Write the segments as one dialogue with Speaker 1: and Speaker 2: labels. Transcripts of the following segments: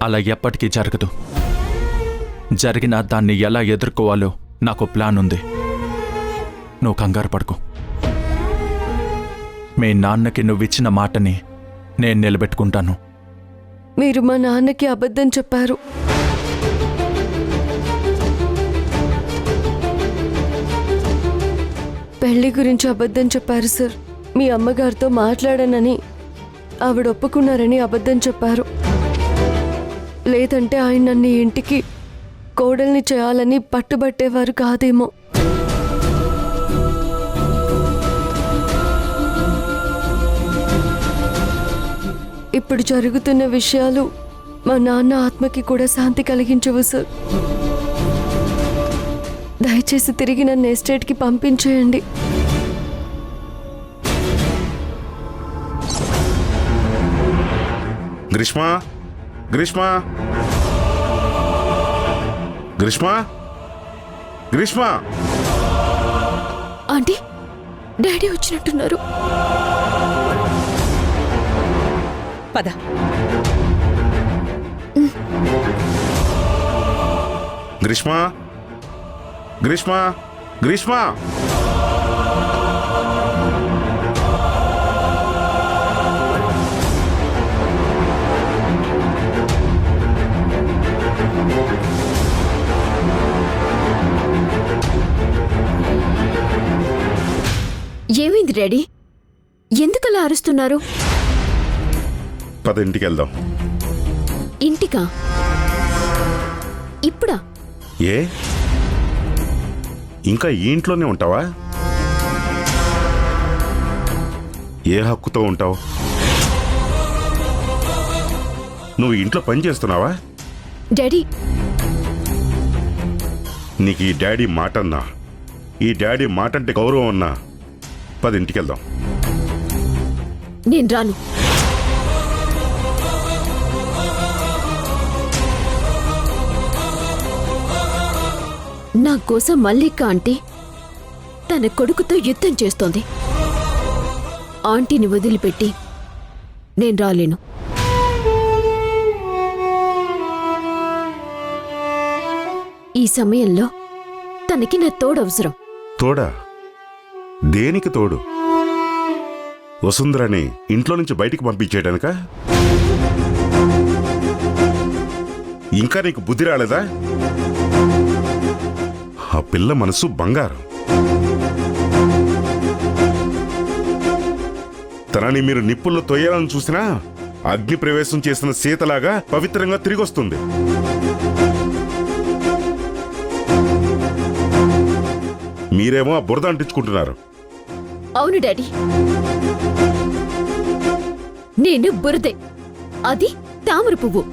Speaker 1: అలా ఎప్పటికీ జరగదు. జరిగినా దాన్ని ఎలా ఎదుర్కోవాలో నాకు ప్లాన్ ఉంది. నువ్వు కంగారు పడుకో. మీ నాన్నకి నువ్విచ్చిన మాటని నేను నిలబెట్టుకుంటాను.
Speaker 2: మీరు మా నాన్నకి అబద్ధం చెప్పారు. పెళ్లి గురించి అబద్ధం చెప్పారు సార్. మీ అమ్మగారితో మాట్లాడానని ఆవిడ ఒప్పుకున్నారని అబద్ధం చెప్పారు. లేదంటే ఆయన నన్ను ఇంటికి కోడల్ని చేయాలని పట్టుబట్టేవారు కాదేమో. ఇప్పుడు జరుగుతున్న విషయాలు మా నాన్న ఆత్మకి కూడా శాంతి కలిగించవు సార్. దయచేసి తిరిగి నన్ను ఎస్టేట్కి పంపించేయండి.
Speaker 3: గ్రీష్మా, గ్రీష్మా, గ్రీష్మా, గ్రీష్మా.
Speaker 2: ఆంటీ, డాడీ వచ్చినట్టున్నారు.
Speaker 4: పద.
Speaker 3: గ్రీష్మా, గ్రీష్మా, గ్రీష్మా.
Speaker 2: ఏమైంది డాడీ? ఎందుకలా అరుస్తున్నారు?
Speaker 3: పద, ఇంటికి వెళ్దాం.
Speaker 2: ఇంటికా? ఇప్పుడా?
Speaker 3: ఏ, ఇంకా ఈ ఇంట్లోనే ఉంటావా? ఏ హక్కుతో ఉంటావు? నువ్వు ఇంట్లో పని చేస్తున్నావా?
Speaker 2: డాడీ,
Speaker 3: నీకు ఈ డాడీ మాట అన్నా, ఈ డాడీ మాట అంటే గౌరవం అన్నా. పది, ఇంటికి వెళ్దాం.
Speaker 2: నేను రాను. నా కోసం మల్లిక ఆంటీ తన కొడుకుతో యుద్ధం చేస్తోంది. ఆంటీని వదిలిపెట్టి నేను రాలేను. ఈ సమయంలో తనకి నా తోడవసరం.
Speaker 3: తోడా? దేనికి తోడు? వసుంధరని ఇంట్లో నుంచి బయటికి పంపించేయడానిక? ఇంకా నీకు బుద్ధి రాలేదా? ఆ పిల్ల మనసు బంగారం. తనని మీరు నిప్పుల్లో తొయ్యాలని చూసినా అగ్ని ప్రవేశం చేసిన సీతలాగా పవిత్రంగా తిరిగొస్తుంది. మీరేమో ఆ బురద అంటించుకుంటున్నారు.
Speaker 2: అవును డాడీ, నేను బురదే, అది తామర పువ్వు.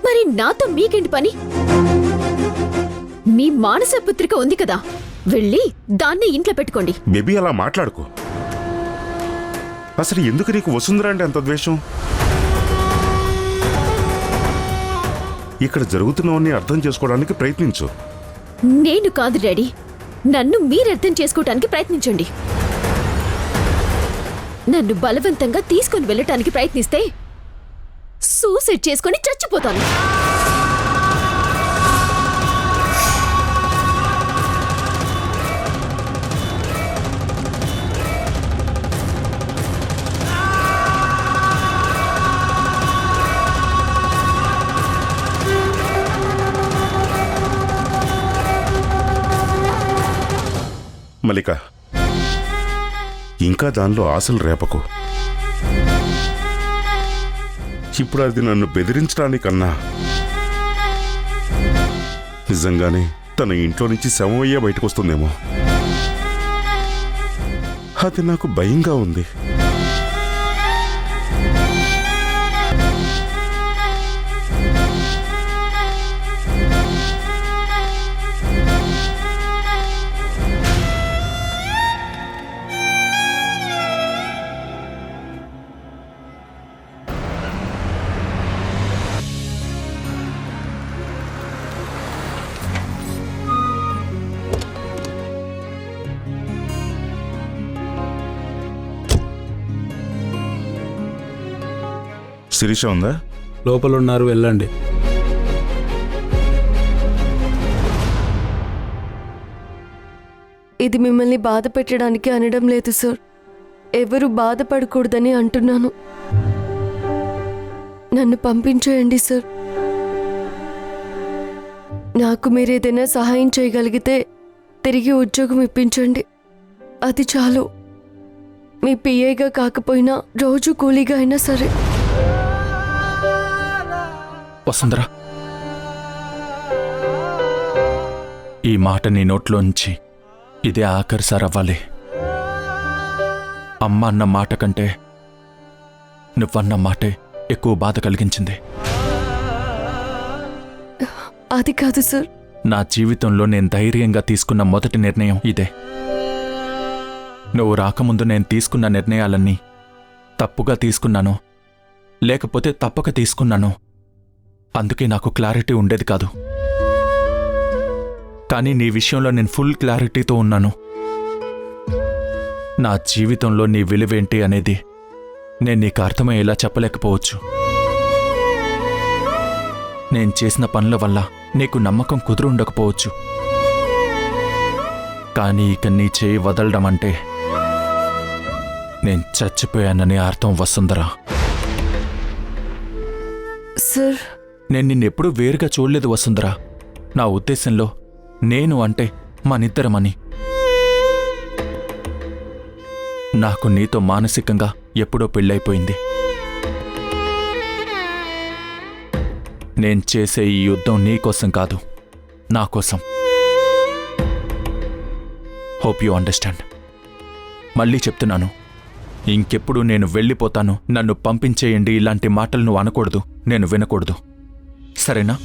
Speaker 2: మరి నాతో మీకేంటి పని? మీ మానస పుత్రిక ఉంది కదా, వెళ్ళి దాన్ని ఇంట్లో పెట్టుకోండి.
Speaker 3: బేబీ, అలా మాట్లాడుకో. అసలు ఎందుకు నీకు వసుంధర అంటే అంత ద్వేషం? ఇక్కడ జరుగుతున్నవన్నీ అర్థం చేసుకోవడానికి ప్రయత్నించు.
Speaker 2: నేను కాదు డాడీ, నన్ను మీరు అర్థం చేసుకోవటానికి ప్రయత్నించండి. నన్ను బలవంతంగా తీసుకొని వెళ్ళటానికి ప్రయత్నిస్తే సూసైడ్ చేసుకొని చచ్చిపోతాను.
Speaker 3: మల్లిక, ఇంకా దానిలో ఆశలు రేపకు. ఇప్పుడు అది నన్ను బెదిరించడానికన్నా నిజంగానే తన ఇంట్లో నుంచి శవమయ్యే బయటకు వస్తుందేమో. అది నాకు భయంగా ఉంది. శిరీష ఉందా?
Speaker 5: లోపల ఉన్నారు, వెళ్ళండి.
Speaker 2: ఇది మిమ్మల్ని బాధ పెట్టడానికి అనడం లేదు సార్. ఎవరు బాధపడకూడదని అంటున్నాను. నన్ను పంపించేయండి సార్. నాకు మీరేదైనా సహాయం చేయగలిగితే తిరిగి ఉద్యోగం ఇప్పించండి. అది చాలు. మీ పిఏగా కాకపోయినా రోజు కూలీగా అయినా సరే.
Speaker 1: వసుంధర, ఈ మాట నీ నోట్లోంచి ఇదే ఆఖరిసారి అవ్వాలి. అమ్మ అన్న మాట కంటే నువ్వన్న మాటే ఎక్కువ బాధ కలిగించింది.
Speaker 2: అది కాదు సార్.
Speaker 1: నా జీవితంలో నేను ధైర్యంగా తీసుకున్న మొదటి నిర్ణయం ఇదే. నువ్వు రాకముందు నేను తీసుకున్న నిర్ణయాలన్నీ తప్పుగా తీసుకున్నాను, లేకపోతే తప్పక తీసుకున్నాను. అందుకే నాకు క్లారిటీ ఉండేది కాదు. కానీ నీ విషయంలో నేను ఫుల్ క్లారిటీతో ఉన్నాను. నా జీవితంలో నీ విలువేంటి అనేది నేను నీకు అర్థమయ్యేలా చెప్పలేకపోవచ్చు. నేను చేసిన పనుల వల్ల నీకు నమ్మకం కుదురుండకపోవచ్చు. కానీ ఇక నీ చేయి వదలడం అంటే నేను చచ్చిపోయానని అర్థం. వసుంధరా,
Speaker 2: సార్,
Speaker 1: నేను నిన్నెప్పుడూ వేరుగా చూడలేదు వసుంధరా. నా ఉద్దేశంలో నేను అంటే మనిద్దరమని. నాకు నీతో మానసికంగా ఎప్పుడో పెళ్ళైపోయింది. నేను చేసే ఈ యుద్ధం నీకోసం కాదు, నా కోసం. Hope you understand. మళ్ళీ చెప్తున్నాను, ఇంకెప్పుడు నేను వెళ్ళిపోతాను, నన్ను పంపించేయండి ఇలాంటి మాటలు నువ్వు అనకూడదు, నేను వినకూడదు. సరేనా?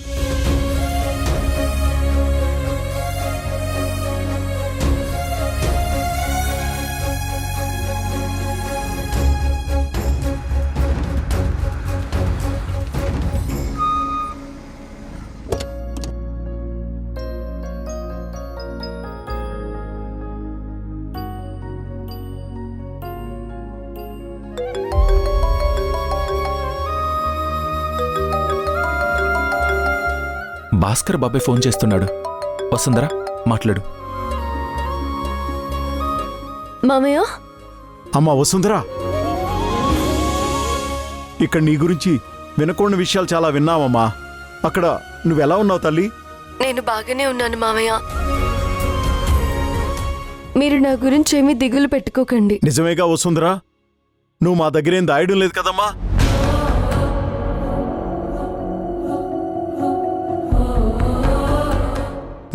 Speaker 1: భాస్కర్ బాబాయ్ ఫోన్ చేస్తున్నాడు. వసుంధరా, మాట్లాడు.
Speaker 2: మామయ్య,
Speaker 5: అమ్మా వసుంధరా, ఇక్కడ నీ గురించి వినకూడని విషయాలు చాలా విన్నావమ్మా. అక్కడ నువ్వెలా ఉన్నావు తల్లి?
Speaker 2: నేను బాగానే ఉన్నాను మామయ్య. మీరు నా గురించి ఏమీ దిగులు పెట్టుకోకండి.
Speaker 5: నిజమేగా వసుంధరా? నువ్వు మా దగ్గరేం దాయడం లేదు కదమ్మా?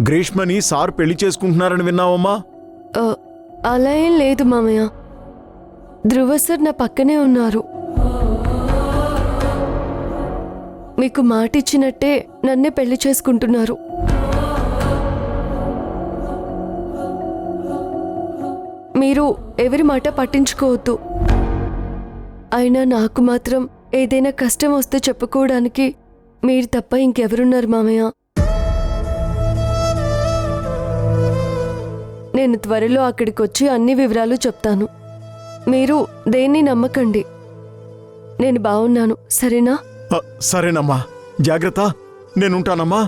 Speaker 5: గ్రీష్మని సార్ పెళ్లి చేసుకుంటున్నారని విన్నావమ్మా?
Speaker 2: అలా ఏం లేదు మామయ్య. ధ్రువ సార్ నా పక్కనే ఉన్నారు. మీకు మాటిచ్చినట్టే నన్నే పెళ్లి చేసుకుంటున్నారు. మీరు ఎవరి మాట పట్టించుకోవద్దు. అయినా నాకు మాత్రం ఏదైనా కష్టం వస్తే చెప్పుకోవడానికి మీరు తప్ప ఇంకెవరున్నారు మామయ్య? నేను త్వరలో అక్కడికి వచ్చి అన్ని వివరాలు చెప్తాను. మీరు దేన్ని నమ్మకండి. నేను బాగున్నాను, సరేనా?
Speaker 5: సరేనమ్మా, జాగ్రత్త. నేనుంటానమ్మా.